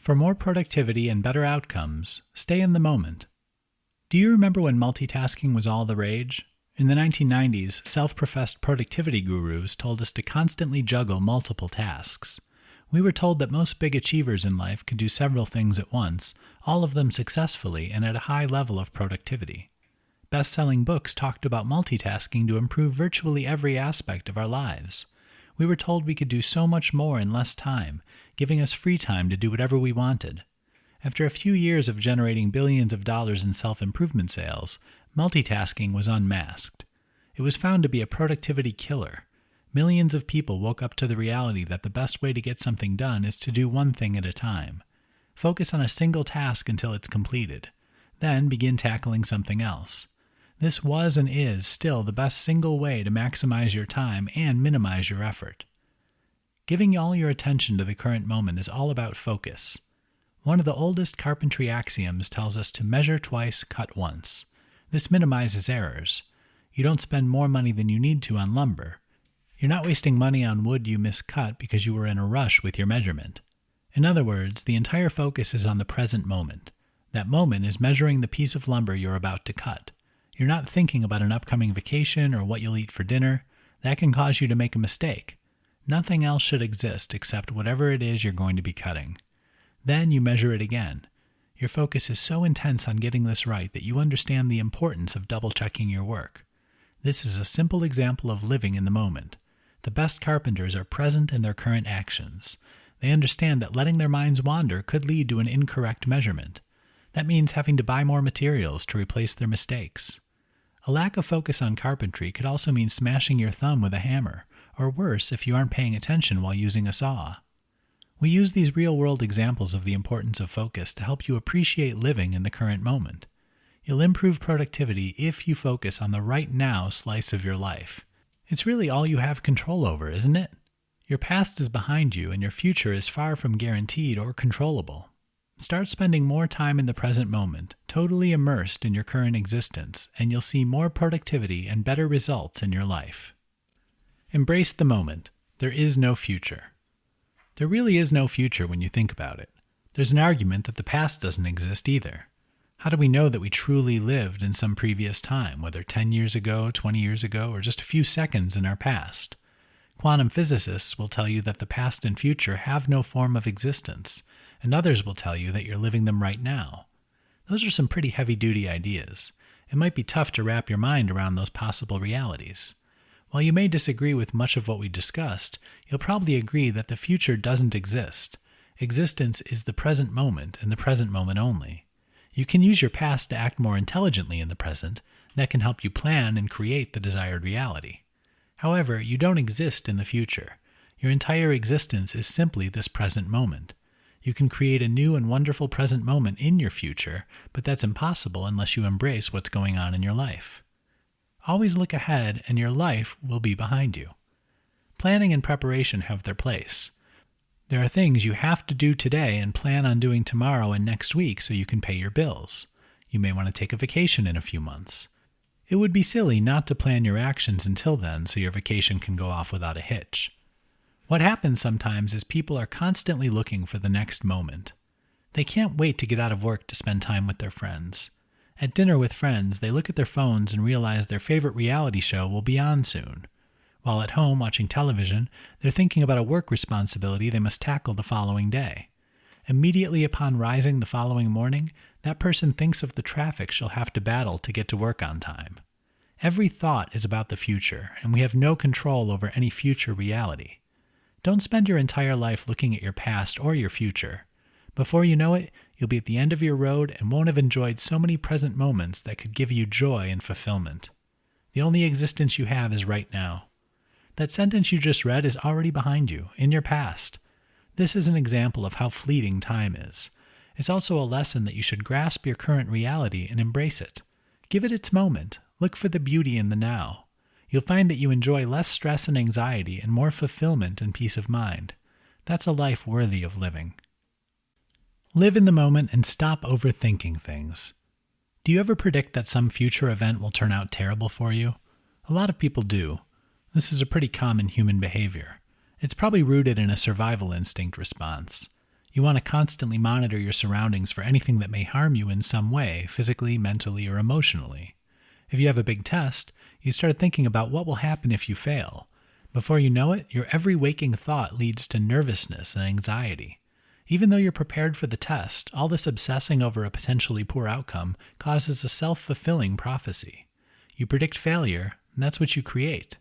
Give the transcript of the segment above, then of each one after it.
For more productivity and better outcomes, stay in the moment. Do you remember when multitasking was all the rage? In the 1990s, self-professed productivity gurus told us to constantly juggle multiple tasks. We were told that most big achievers in life could do several things at once, all of them successfully and at a high level of productivity. Best-selling books talked about multitasking to improve virtually every aspect of our lives. We were told we could do so much more in less time, giving us free time to do whatever we wanted. After a few years of generating billions of dollars in self-improvement sales, multitasking was unmasked. It was found to be a productivity killer. Millions of people woke up to the reality that the best way to get something done is to do one thing at a time. Focus on a single task until it's completed. Then begin tackling something else. This was and is still the best single way to maximize your time and minimize your effort. Giving all your attention to the current moment is all about focus. One of the oldest carpentry axioms tells us to measure twice, cut once. This minimizes errors. You don't spend more money than you need to on lumber. You're not wasting money on wood you miscut because you were in a rush with your measurement. In other words, the entire focus is on the present moment. That moment is measuring the piece of lumber you're about to cut. You're not thinking about an upcoming vacation or what you'll eat for dinner. That can cause you to make a mistake. Nothing else should exist except whatever it is you're going to be cutting. Then you measure it again. Your focus is so intense on getting this right that you understand the importance of double-checking your work. This is a simple example of living in the moment. The best carpenters are present in their current actions. They understand that letting their minds wander could lead to an incorrect measurement. That means having to buy more materials to replace their mistakes. A lack of focus on carpentry could also mean smashing your thumb with a hammer, or worse if you aren't paying attention while using a saw. We use these real-world examples of the importance of focus to help you appreciate living in the current moment. You'll improve productivity if you focus on the right now slice of your life. It's really all you have control over, isn't it? Your past is behind you and your future is far from guaranteed or controllable. Start spending more time in the present moment, totally immersed in your current existence, and you'll see more productivity and better results in your life. Embrace the moment. There is no future. There really is no future when you think about it. There's an argument that the past doesn't exist either. How do we know that we truly lived in some previous time, whether 10 years ago, 20 years ago, or just a few seconds in our past? Quantum physicists will tell you that the past and future have no form of existence, and others will tell you that you're living them right now. Those are some pretty heavy-duty ideas. It might be tough to wrap your mind around those possible realities. While you may disagree with much of what we discussed, you'll probably agree that the future doesn't exist. Existence is the present moment and the present moment only. You can use your past to act more intelligently in the present. That can help you plan and create the desired reality. However, you don't exist in the future. Your entire existence is simply this present moment. You can create a new and wonderful present moment in your future, but that's impossible unless you embrace what's going on in your life. Always look ahead, and your life will be behind you. Planning and preparation have their place. There are things you have to do today and plan on doing tomorrow and next week so you can pay your bills. You may want to take a vacation in a few months. It would be silly not to plan your actions until then so your vacation can go off without a hitch. What happens sometimes is people are constantly looking for the next moment. They can't wait to get out of work to spend time with their friends. At dinner with friends, they look at their phones and realize their favorite reality show will be on soon. While at home watching television, they're thinking about a work responsibility they must tackle the following day. Immediately upon rising the following morning, that person thinks of the traffic she'll have to battle to get to work on time. Every thought is about the future, and we have no control over any future reality. Don't spend your entire life looking at your past or your future. Before you know it, you'll be at the end of your road and won't have enjoyed so many present moments that could give you joy and fulfillment. The only existence you have is right now. That sentence you just read is already behind you, in your past. This is an example of how fleeting time is. It's also a lesson that you should grasp your current reality and embrace it. Give it its moment. Look for the beauty in the now. You'll find that you enjoy less stress and anxiety and more fulfillment and peace of mind. That's a life worthy of living. Live in the moment and stop overthinking things. Do you ever predict that some future event will turn out terrible for you? A lot of people do. This is a pretty common human behavior. It's probably rooted in a survival instinct response. You want to constantly monitor your surroundings for anything that may harm you in some way, physically, mentally, or emotionally. If you have a big test, you start thinking about what will happen if you fail. Before you know it, your every waking thought leads to nervousness and anxiety. Even though you're prepared for the test, all this obsessing over a potentially poor outcome causes a self-fulfilling prophecy. You predict failure, and that's what you create.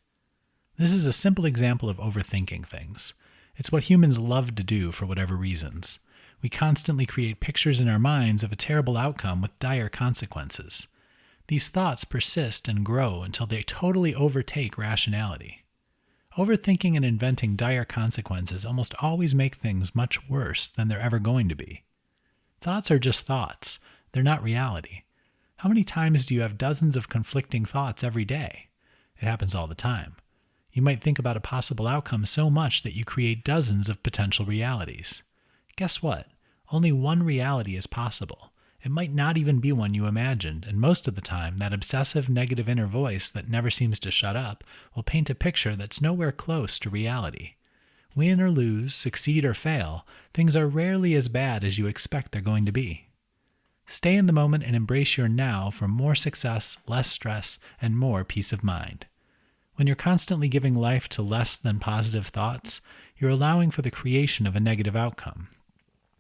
This is a simple example of overthinking things. It's what humans love to do for whatever reasons. We constantly create pictures in our minds of a terrible outcome with dire consequences. These thoughts persist and grow until they totally overtake rationality. Overthinking and inventing dire consequences almost always make things much worse than they're ever going to be. Thoughts are just thoughts. They're not reality. How many times do you have dozens of conflicting thoughts every day? It happens all the time. You might think about a possible outcome so much that you create dozens of potential realities. Guess what? Only one reality is possible. It might not even be one you imagined, and most of the time, that obsessive negative inner voice that never seems to shut up will paint a picture that's nowhere close to reality. Win or lose, succeed or fail, things are rarely as bad as you expect they're going to be. Stay in the moment and embrace your now for more success, less stress, and more peace of mind. When you're constantly giving life to less than positive thoughts, you're allowing for the creation of a negative outcome.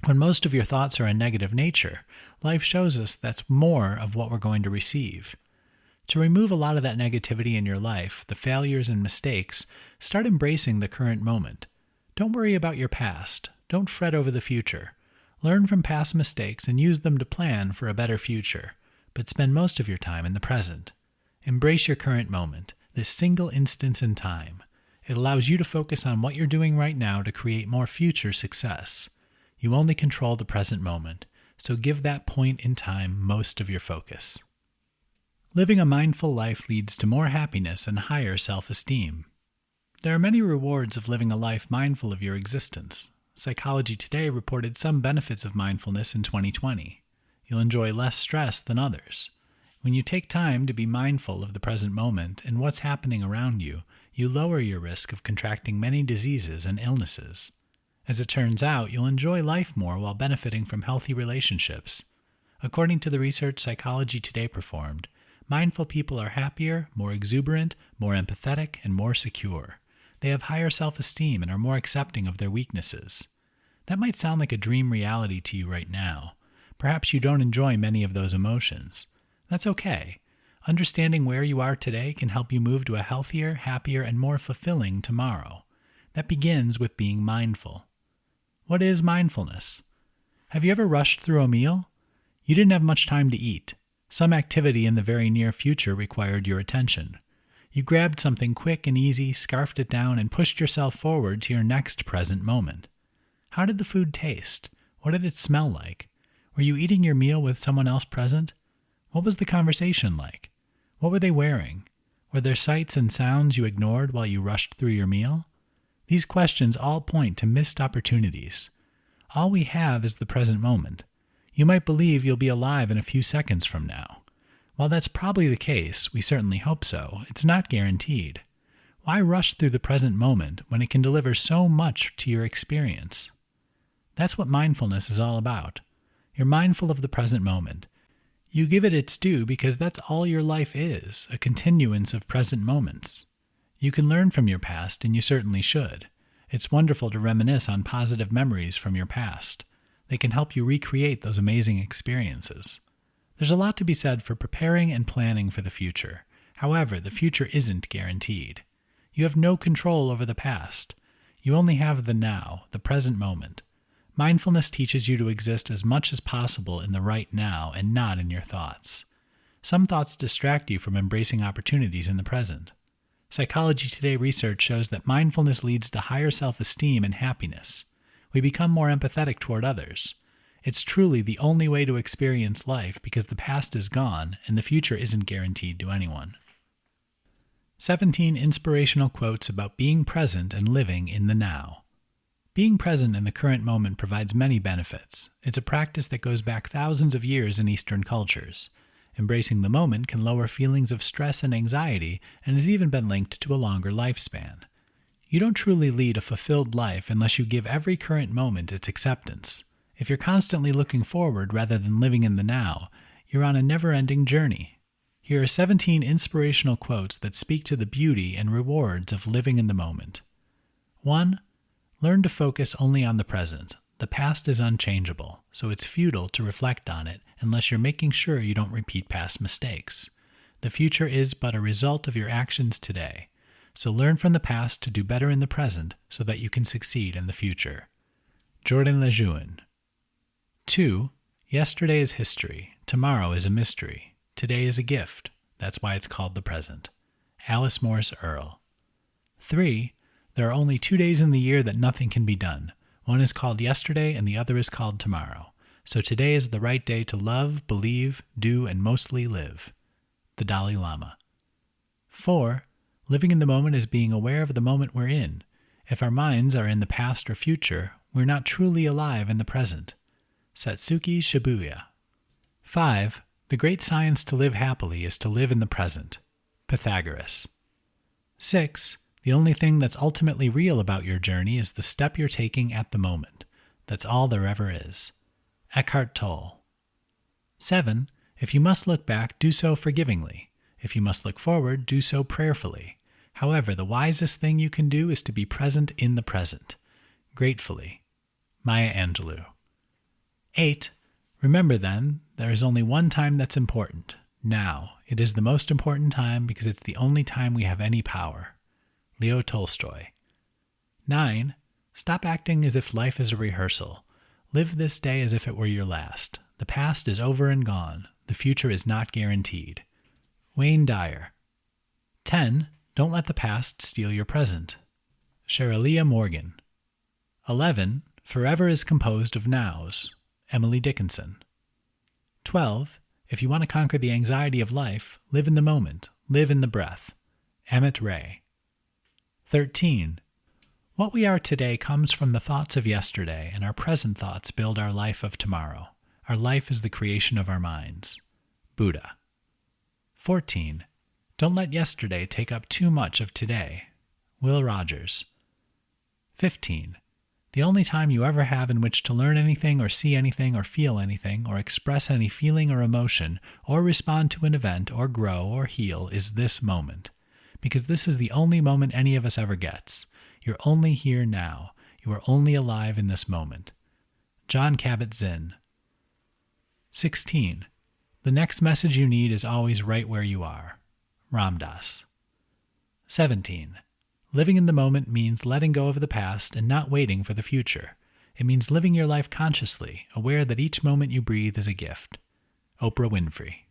When most of your thoughts are in negative nature, life shows us that's more of what we're going to receive. To remove a lot of that negativity in your life, the failures and mistakes, start embracing the current moment. Don't worry about your past. Don't fret over the future. Learn from past mistakes and use them to plan for a better future, but spend most of your time in the present. Embrace your current moment, this single instance in time. It allows you to focus on what you're doing right now to create more future success. You only control the present moment, so give that point in time most of your focus. Living a mindful life leads to more happiness and higher self-esteem. There are many rewards of living a life mindful of your existence. Psychology Today reported some benefits of mindfulness in 2020. You'll enjoy less stress than others. When you take time to be mindful of the present moment and what's happening around you, you lower your risk of contracting many diseases and illnesses. As it turns out, you'll enjoy life more while benefiting from healthy relationships. According to the research Psychology Today performed, mindful people are happier, more exuberant, more empathetic, and more secure. They have higher self-esteem and are more accepting of their weaknesses. That might sound like a dream reality to you right now. Perhaps you don't enjoy many of those emotions. That's okay. Understanding where you are today can help you move to a healthier, happier, and more fulfilling tomorrow. That begins with being mindful. What is mindfulness? Have you ever rushed through a meal? You didn't have much time to eat. Some activity in the very near future required your attention. You grabbed something quick and easy, scarfed it down, and pushed yourself forward to your next present moment. How did the food taste? What did it smell like? Were you eating your meal with someone else present? What was the conversation like? What were they wearing? Were there sights and sounds you ignored while you rushed through your meal? These questions all point to missed opportunities. All we have is the present moment. You might believe you'll be alive in a few seconds from now. While that's probably the case, we certainly hope so, it's not guaranteed. Why rush through the present moment when it can deliver so much to your experience? That's what mindfulness is all about. You're mindful of the present moment. You give it its due because that's all your life is, a continuance of present moments. You can learn from your past, and you certainly should. It's wonderful to reminisce on positive memories from your past. They can help you recreate those amazing experiences. There's a lot to be said for preparing and planning for the future. However, the future isn't guaranteed. You have no control over the past. You only have the now, the present moment. Mindfulness teaches you to exist as much as possible in the right now and not in your thoughts. Some thoughts distract you from embracing opportunities in the present. Psychology Today research shows that mindfulness leads to higher self-esteem and happiness. We become more empathetic toward others. It's truly the only way to experience life because the past is gone and the future isn't guaranteed to anyone. 17 inspirational quotes about being present and living in the now. Being present in the current moment provides many benefits. It's a practice that goes back thousands of years in Eastern cultures. Embracing the moment can lower feelings of stress and anxiety and has even been linked to a longer lifespan. You don't truly lead a fulfilled life unless you give every current moment its acceptance. If you're constantly looking forward rather than living in the now, you're on a never-ending journey. Here are 17 inspirational quotes that speak to the beauty and rewards of living in the moment. 1. Learn to focus only on the present. The past is unchangeable, so it's futile to reflect on it unless you're making sure you don't repeat past mistakes. The future is but a result of your actions today, so learn from the past to do better in the present so that you can succeed in the future. Jordan Lejeune. 2. Yesterday is history. Tomorrow is a mystery. Today is a gift. That's why it's called the present. Alice Morse Earle. 3. There are only 2 days in the year that nothing can be done. One is called yesterday and the other is called tomorrow. So today is the right day to love, believe, do, and mostly live. The Dalai Lama. 4. Living in the moment is being aware of the moment we're in. If our minds are in the past or future, we're not truly alive in the present. Satsuki Shibuya. 5. The great science to live happily is to live in the present. Pythagoras. 6. The only thing that's ultimately real about your journey is the step you're taking at the moment. That's all there ever is. Eckhart Tolle. 7. If you must look back, do so forgivingly. If you must look forward, do so prayerfully. However, the wisest thing you can do is to be present in the present. Gratefully. Maya Angelou. 8. Remember then, there is only one time that's important. Now. It is the most important time because it's the only time we have any power. Leo Tolstoy. 9. Stop acting as if life is a rehearsal. Live this day as if it were your last. The past is over and gone. The future is not guaranteed. Wayne Dyer. 10. Don't let the past steal your present. Sherilea Morgan. 11. Forever is composed of nows. Emily Dickinson. 12. If you want to conquer the anxiety of life, live in the moment. Live in the breath. Amit Ray. 13. What we are today comes from the thoughts of yesterday, and our present thoughts build our life of tomorrow. Our life is the creation of our minds. Buddha. 14. Don't let yesterday take up too much of today. Will Rogers. 15. The only time you ever have in which to learn anything or see anything or feel anything or express any feeling or emotion or respond to an event or grow or heal is this moment. Because this is the only moment any of us ever gets. You're only here now. You are only alive in this moment. John Kabat-Zinn. 16. The next message you need is always right where you are. Ram Dass. 17. Living in the moment means letting go of the past and not waiting for the future. It means living your life consciously, aware that each moment you breathe is a gift. Oprah Winfrey.